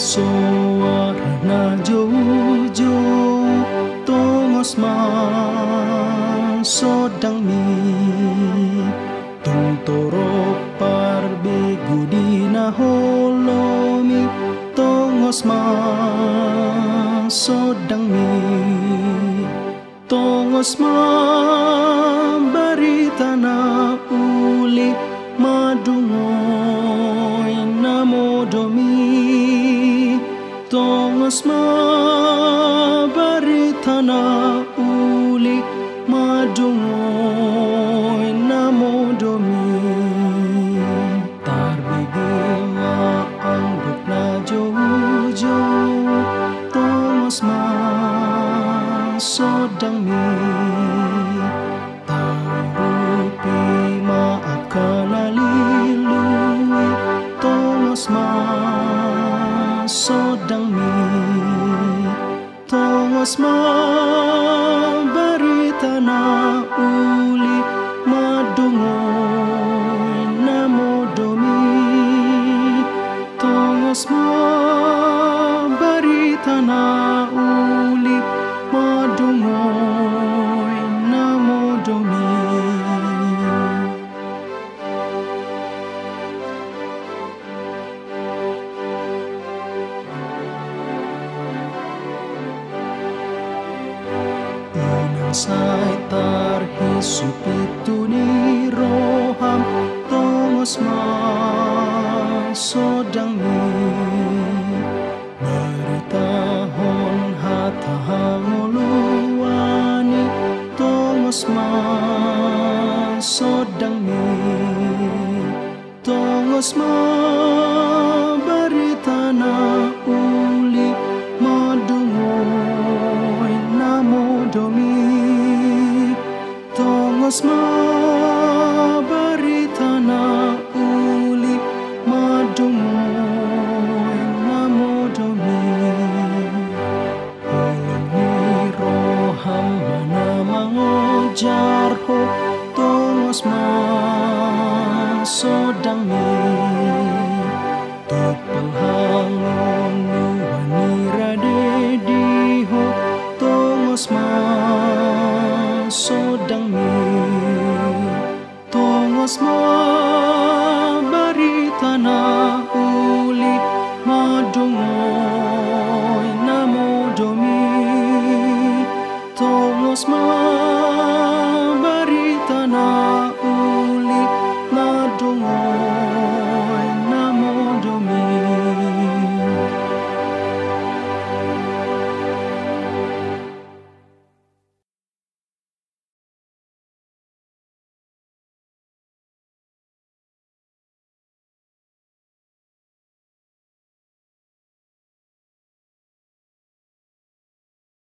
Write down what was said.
suara na jauh-jauh tongos sodang mi tung torok parbegu di naholomi tongos sodang mi tongos barita na uli madungoy na modomi tongos barita na uli madungoy na modomi tarbigi maanggap na jauh-jauh tongos sodang mi tarupi maafkan alilui tongos sodang mi tongos barita na uli madungoy na modomi tongos barita na uli madungoy na modomi. Inang tarhisip itu ni roham tongos sodang mi beritahon hatahanguluani tongos sodang mi tongos